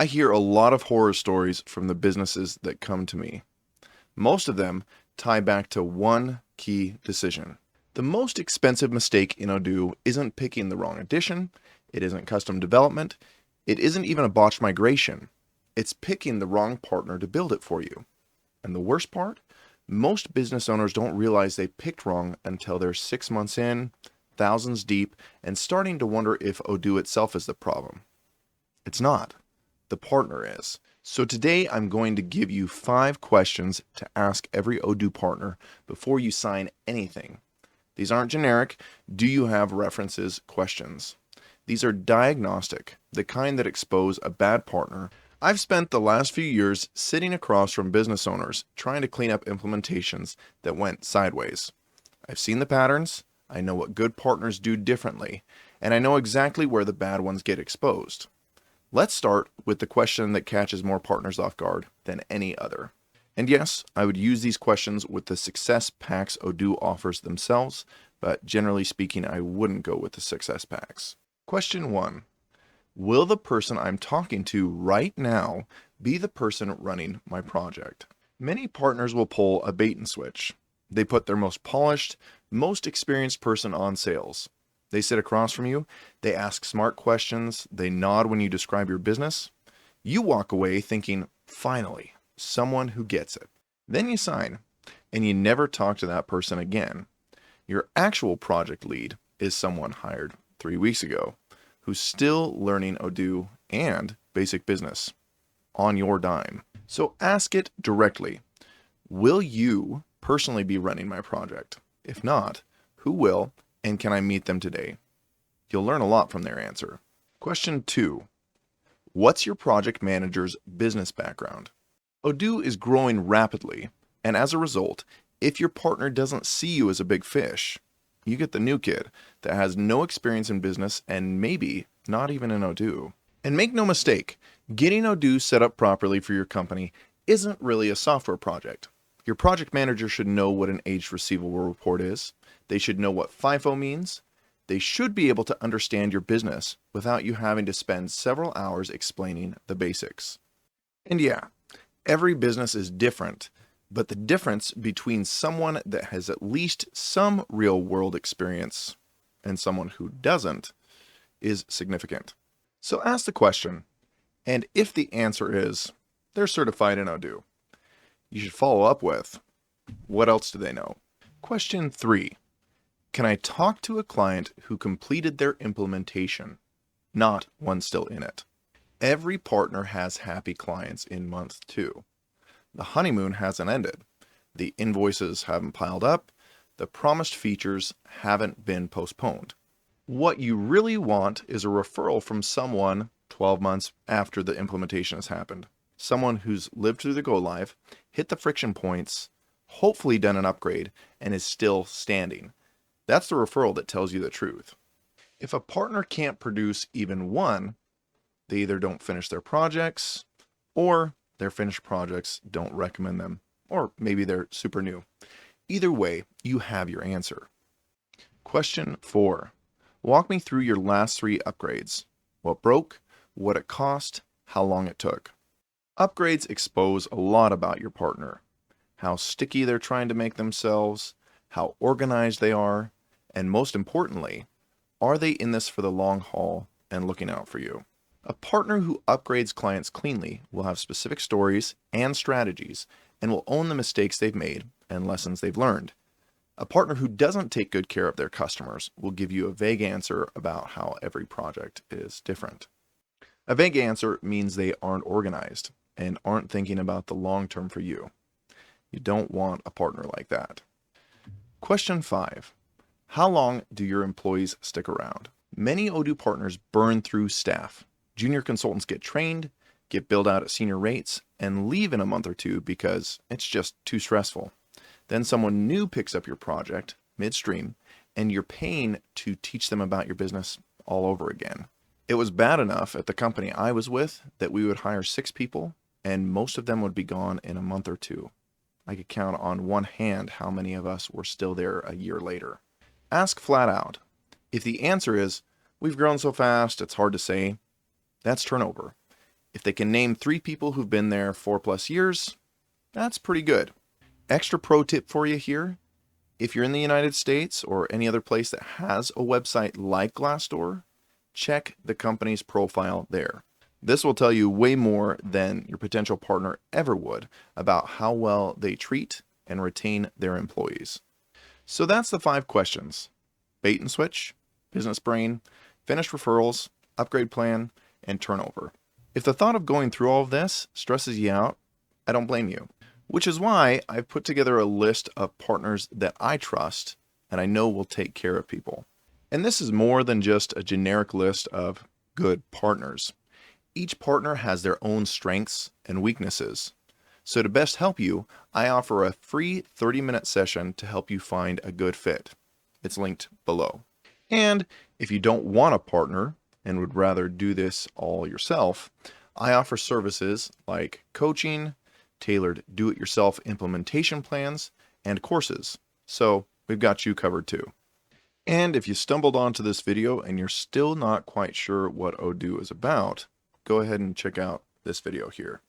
I hear a lot of horror stories from the businesses that come to me. Most of them tie back to one key decision. The most expensive mistake in Odoo isn't picking the wrong edition, it isn't custom development, it isn't even a botched migration. It's picking the wrong partner to build it for you. And the worst part? Most business owners don't realize they picked wrong until they're 6 months in, thousands deep, and starting to wonder if Odoo itself is the problem. It's not. The partner is. So today I'm going to give you 5 questions to ask every Odoo partner before you sign anything. These aren't generic, do you have references questions. These are diagnostic, the kind that expose a bad partner. I've spent the last few years sitting across from business owners trying to clean up implementations that went sideways. I've seen the patterns, I know what good partners do differently, and I know exactly where the bad ones get exposed. Let's start with the question that catches more partners off guard than any other. And yes, I would use these questions with the success packs Odoo offers themselves, but generally speaking, I wouldn't go with the success packs. Question 1. Will the person I'm talking to right now be the person running my project? Many partners will pull a bait and switch. They put their most polished, most experienced person on sales. They sit across from you, they ask smart questions, they nod when you describe your business. You walk away thinking, finally, someone who gets it. Then you sign, and you never talk to that person again. Your actual project lead is someone hired 3 weeks ago, who's still learning Odoo and basic business on your dime. So ask it directly. Will you personally be running my project? If not, who will? And can I meet them today? You'll learn a lot from their answer. Question 2. What's your project manager's business background? Odoo is growing rapidly, and as a result, if your partner doesn't see you as a big fish, you get the new kid that has no experience in business and maybe not even in Odoo. And make no mistake, getting Odoo set up properly for your company isn't really a software project. Your project manager should know what an aged receivable report is. They should know what FIFO means. They should be able to understand your business without you having to spend several hours explaining the basics. And yeah, every business is different, but the difference between someone that has at least some real-world experience and someone who doesn't is significant. So ask the question, and if the answer is, they're certified in Odoo, you should follow up with, what else do they know? Question 3. Can I talk to a client who completed their implementation, not one still in it? Every partner has happy clients in month 2. The honeymoon hasn't ended. The invoices haven't piled up. The promised features haven't been postponed. What you really want is a referral from someone 12 months after the implementation has happened. Someone who's lived through the go live, hit the friction points, hopefully done an upgrade, and is still standing. That's the referral that tells you the truth. If a partner can't produce even one, they either don't finish their projects, or their finished projects don't recommend them, or maybe they're super new. Either way, you have your answer. Question 4. Walk me through your last 3 upgrades. What broke, what it cost, how long it took. Upgrades expose a lot about your partner. How sticky they're trying to make themselves, how organized they are, and most importantly, are they in this for the long haul and looking out for you? A partner who upgrades clients cleanly will have specific stories and strategies and will own the mistakes they've made and lessons they've learned. A partner who doesn't take good care of their customers will give you a vague answer about how every project is different. A vague answer means they aren't organized and aren't thinking about the long term for you. You don't want a partner like that. Question 5. How long do your employees stick around? Many Odoo partners burn through staff. Junior consultants get trained, get billed out at senior rates, and leave in a month or 2 because it's just too stressful. Then someone new picks up your project midstream, and you're paying to teach them about your business all over again. It was bad enough at the company I was with that we would hire 6 people, and most of them would be gone in a month or 2. I could count on one hand how many of us were still there a year later. Ask flat out. If the answer is, we've grown so fast, it's hard to say, that's turnover. If they can name 3 people who've been there 4+ years, that's pretty good. Extra pro tip for you here. If you're in the United States or any other place that has a website like Glassdoor, check the company's profile there. This will tell you way more than your potential partner ever would about how well they treat and retain their employees. So that's the 5 questions: bait and switch, business brain, finished referrals, upgrade plan, and turnover. If the thought of going through all of this stresses you out, I don't blame you. Which is why I've put together a list of partners that I trust and I know will take care of people. And this is more than just a generic list of good partners. Each partner has their own strengths and weaknesses. So to best help you, I offer a free 30-minute session to help you find a good fit. It's linked below. And if you don't want a partner and would rather do this all yourself, I offer services like coaching, tailored do-it-yourself implementation plans, and courses. So we've got you covered too. And if you stumbled onto this video and you're still not quite sure what Odoo is about, go ahead and check out this video here.